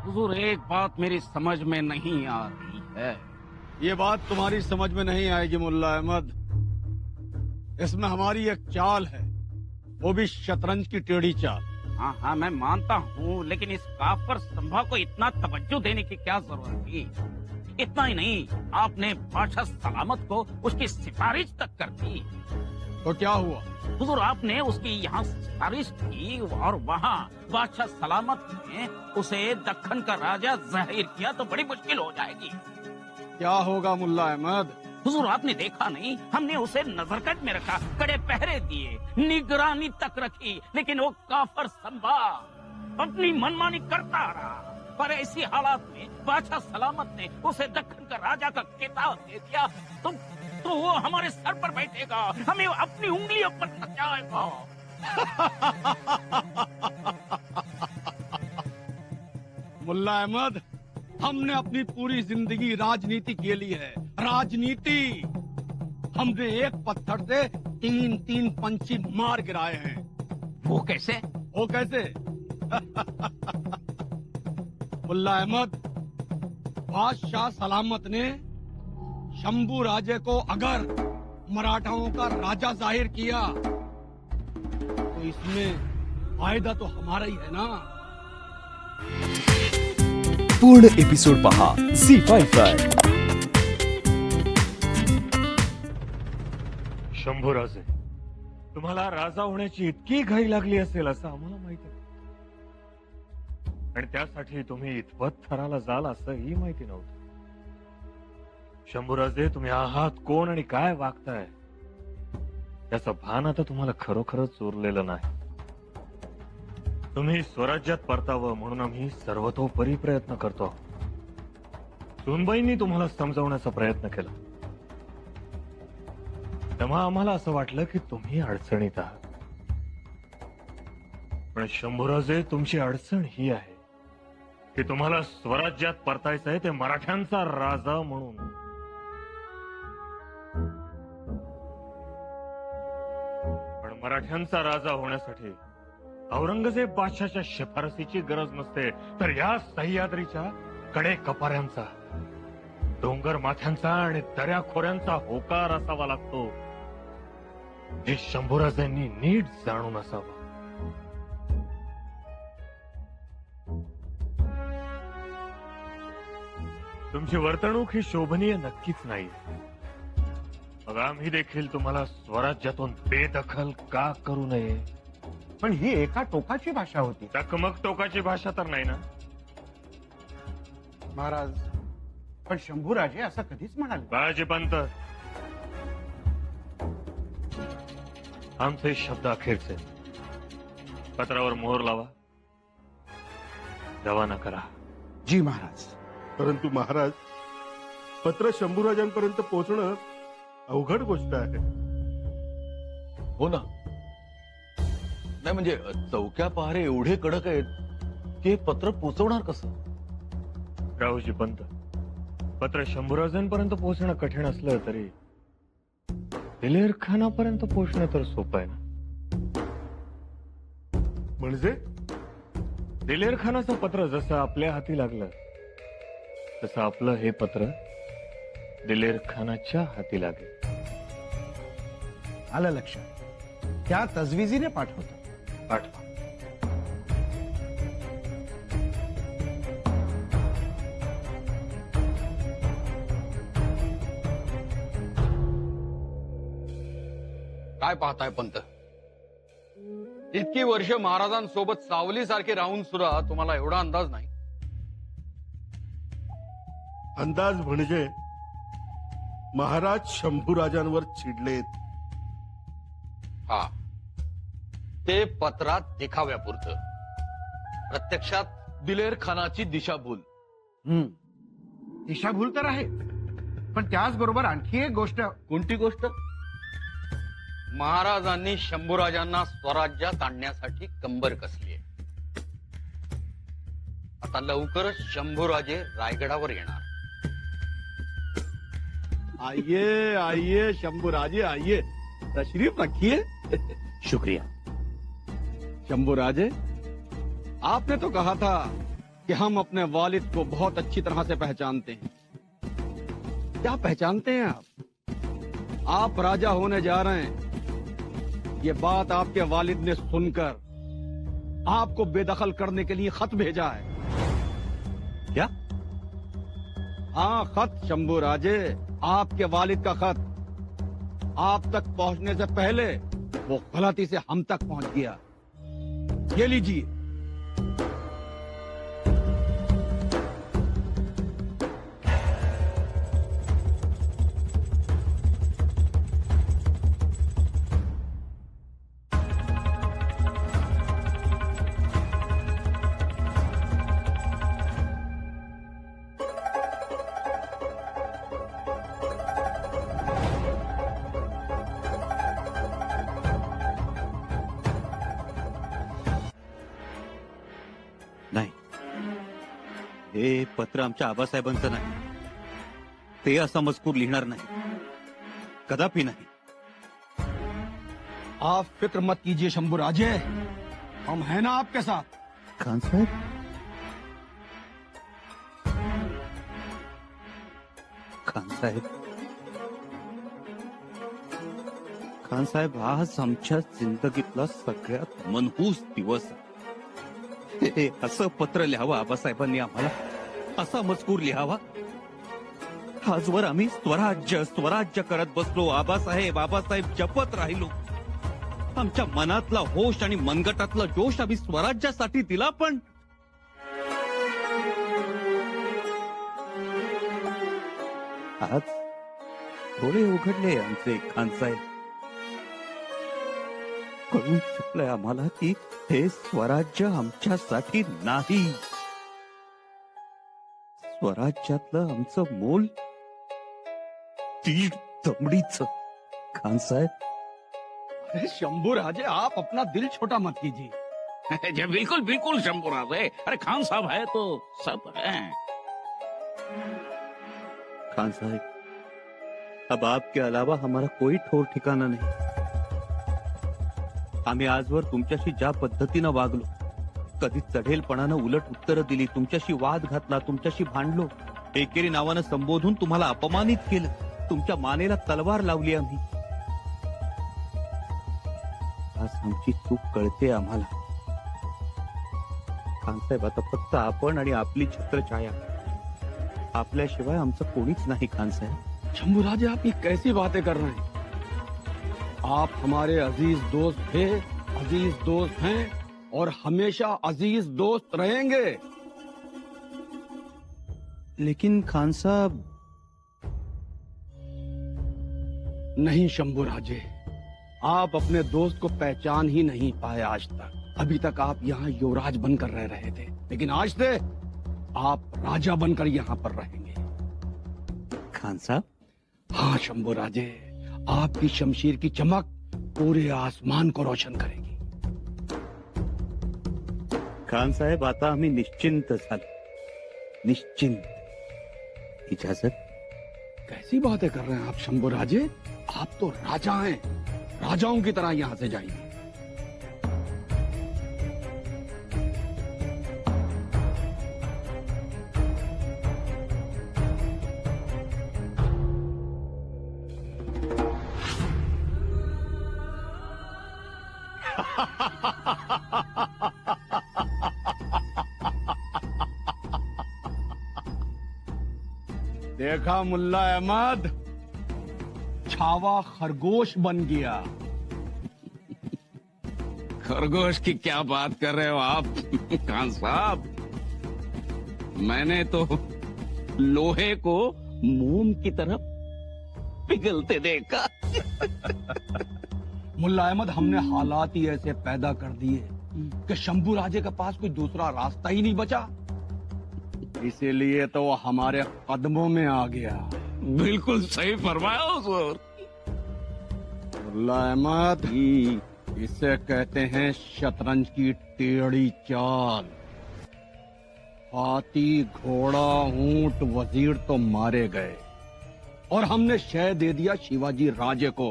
हुजूर, एक बात मेरी समझ में नहीं आ रही है। ये बात तुम्हारी समझ में नहीं आएगी मुल्ला अहमद। इसमें हमारी एक चाल है, वो भी शतरंज की टेढ़ी चाल। हाँ हाँ, मैं मानता हूँ, लेकिन इस काफर संभा को इतना तवज्जो देने की क्या जरूरत थी? इतना ही नहीं, आपने बादशाह सलामत को उसकी सिफारिश तक कर दी। तो क्या हुआ? हुजूर, आपने उसकी यहाँ सिफारिश की और वहाँ बादशाह सलामत ने उसे दक्खन का राजा जाहिर किया तो बड़ी मुश्किल हो जाएगी। क्या होगा मुल्ला अहमद? हुजूर, आपने देखा नहीं, हमने उसे नजरकट में रखा, कड़े पहरे दिए, निगरानी तक रखी, लेकिन वो काफर संभा अपनी मनमानी करता रहा। पर ऐसी हालात में बादशाह सलामत ने उसे दक्खन का राजा का खिताब दे दिया तो वो हमारे सर पर बैठेगा, हमें अपनी उंगलियों पर नचाएगा। मुल्ला अहमद, हमने अपनी पूरी जिंदगी राजनीति के लिए है। राजनीति। हमने एक पत्थर से तीन तीन पंछी मार गिराए हैं। वो कैसे? वो कैसे? मुल्ला अहमद, बादशाह सलामत ने शंभू राजे को अगर मराठाओं का राजा जाहिर किया तो इसमें फायदा तो हमारा ही है ना। पूर्ण एपिसोड पहा झी5 वर. शंभूराजे, तुम्हाला राजा होण्याची इतकी घाई लागली असेल असं आम्हाला माहिती आहे, आणि त्यासाठी तुम्ही इतपत थराला जाल असंही माहिती नव्हतं. शंभूराजे, तुम्ही आहात कोण आणि काय वागताय याचं भान आता तुम्हाला खरोखरच उरलेलं नाही. तुम्ही स्वराज्यात परतावं म्हणून आम्ही सर्वतोपरी प्रयत्न करतो. सुनबाईंनी तुम्हाला समजावण्याचा प्रयत्न केला, तेव्हा आम्हाला असं वाटलं की तुम्ही अडचणीत आहात. पण शंभूराजे, तुमची अडचण ही आहे की तुम्हाला स्वराज्यात परतायचंय ते मराठ्यांचा राजा म्हणून. पण मराठ्यांचा राजा होण्यासाठी औरंगजेब बादशाच्या शिफारसीची गरज नसते, तर या सह्याद्रीच्या कडे कपाऱ्यांचा, डोंगर माथ्यांचा आणि दऱ्याखोऱ्यांचा होकार असावा लागतो. हे शंभूराजांनी नीट जाणून असावं. तुमची वर्तणूक ही शोभनीय नक्कीच नाही. मग आम्ही देखील तुम्हाला स्वराज्यातून बेदखल का करू नये? पण ही एका टोकाची भाषा होती. टकमक टोकाची भाषा तर नाही ना? महाराज, पण शंभूराजे असं कधीच म्हणाले. बाजीपंत, आमचे शब्द अखेरचे. पत्रावर मोहर लावा, रवाना करा. जी महाराज. परंतु महाराज, पत्र शंभूराजांपर्यंत पोहोचणं अवघड गोष्ट आहे. हो ना. नाही म्हणजे चौक्या पहारे एवढे कडक आहेत की हे पत्र पोचवणार कसं? रावजी पंत, पत्र शंभूराजांपर्यंत पोहोचणं कठीण असलं तरी दिलेर खानापर्यंत पोहोचणं तर सोपं आहे ना. म्हणजे दिलेर खानाचं पत्र जसं आपल्या हाती लागलं तसं आपलं हे पत्र दिलेर खानाच्या हाती लागेल. आलं लक्षात. त्या तजवीजीने पाठवतो. पाठवा. काय पाहताय पंत? इतकी वर्ष महाराजांसोबत सावलीसारखे राहून सुद्धा तुम्हाला एवढा अंदाज नाही. अंदाज म्हणजे महाराज शंभूराजांवर चिडलेत. हा, ते पत्रात देखाव्यापुरतं. प्रत्यक्षात दिलेर खानाची दिशाभूल. दिशाभूल तर आहे, पण त्याचबरोबर आणखी एक गोष्ट. कोणती गोष्ट? महाराजांनी शंभूराजांना स्वराज्यात आणण्यासाठी कंबर कसली आहे. आता लवकरच शंभूराजे रायगडावर येणार. आइए आइए शंभूराजे आइए, तशरीफ रखिए. शुक्रिया. शंभूराजे, आपने तो कहा था कि हम अपने वालिद को बहुत अच्छी तरह से पहचानते हैं। क्या पहचानते हैं आप? आप राजा होने जा रहे हैं। ये बात आपके वालिद ने सुनकर आपको बेदखल करने के लिए खत भेजा है। क्या? हाँ, खत शंभू राजे, आपके वालिद का खत। आप तक पहुंचने से पहले वो गलती से हम तक पहुंच गया। ये लीजिए। नाही, हे पत्र आमच्या आबासाहेबांचं नाही. ते असा मजकूर लिहिणार नाही, कदापि नाही. आप फिक्र मत कीजिए शंभू राजे, हम हैं ना आपके साथ। खान साहेब, खान साहेब, खान साहेब, आज आमच्या जिंदगीतला सगळ्यात मनहूस दिवस आहे. हे असं पत्र लिहावं आबासाहेबांनी आम्हाला, असा मजकूर लिहावा. आजवर आम्ही स्वराज्य स्वराज्य करत बसलो. आबासाहेब आबासाहेब जपत राहिलो. आमच्या मनातला होश आणि मनगटातला जोश आम्ही स्वराज्यासाठी दिला, पण आज डोळे उघडले आमचे खान साहेब. कळून चुकलंय आम्हाला की हे स्वराज्य आमच्यासाठी नाही. स्वराज्यातलं आमचं मोल दीड दमडीचं. खान साहेब, अरे शंभू राजे, आप अपना दिल छोटा मत कीजिए। जी बिल्कुल बिल्कुल शंभू राजे, अरे खान साहब है तो सब है। खान साहब, अब आपके अलावा हमारा कोई ठोर ठिकाना नहीं. आम्ही आजवर तुमच्याशी ज्या पद्धतीनं वागलो, कधी चढेलपणानं उलट उत्तरं दिली, तुमच्याशी वाद घातला, तुमच्याशी भांडलो, एकेरी नावानं संबोधून तुम्हाला अपमानित केलं, तुमच्या मानेला तलवार लावली आम्ही. आज आमची चूक कळते आम्हाला. खानसाहेब, आता फक्त आपण आणि आपली छत्रछाया, आपल्याशिवाय आमचं कोणीच नाही. खानसाहेब, शंभू राजे, आप ये कैसी बातें कर रहे हैं? आप हमारे अजीज दोस्त थे, अजीज दोस्त हैं और हमेशा अजीज दोस्त रहेंगे। लेकिन खान साहब, नहीं शंभू राजे, आप अपने दोस्त को पहचान ही नहीं पाए आज तक। अभी तक आप यहाँ युवराज बनकर रह रहे थे, लेकिन आज से आप राजा बनकर यहाँ पर रहेंगे। खान साहब, हाँ शंभू राजे, आपकी शमशीर की चमक पूरे आसमान को रोशन करेगी। खान साहेब, आता आम्ही निश्चिंत झालो. निश्चिंत. इजाजत. कैसी बातें कर रहे हैं आप शंभू राजे? आप तो राजा हैं, राजाओं की तरह यहाँ से जाइए। देखा मुल्ला अहमद, छावा खरगोश बन गया। खरगोश की क्या बात कर रहे हो आप खान साहब? मैंने तो लोहे को मोम की तरफ पिघलते देखा। मुल्ला अहमद, हमने हालात ही ऐसे पैदा कर दिए कि शंभू राजे के पास कोई दूसरा रास्ता ही नहीं बचा, इसीलिए तो वो हमारे कदमों में आ गया। बिल्कुल सही फरमाया हुजूर। मुल्ला अहमद, इसे कहते हैं शतरंज की टेढ़ी चाल। हाथी, घोड़ा, ऊंट, वजीर तो मारे गए और हमने शय दे दिया शिवाजी राजे को।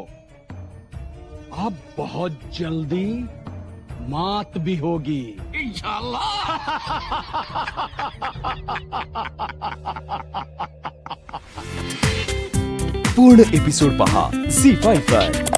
अब बहुत जल्दी मात भी होगी। इंशाल्लाह। पूर्ण एपिसोड पहा झी 5 वर.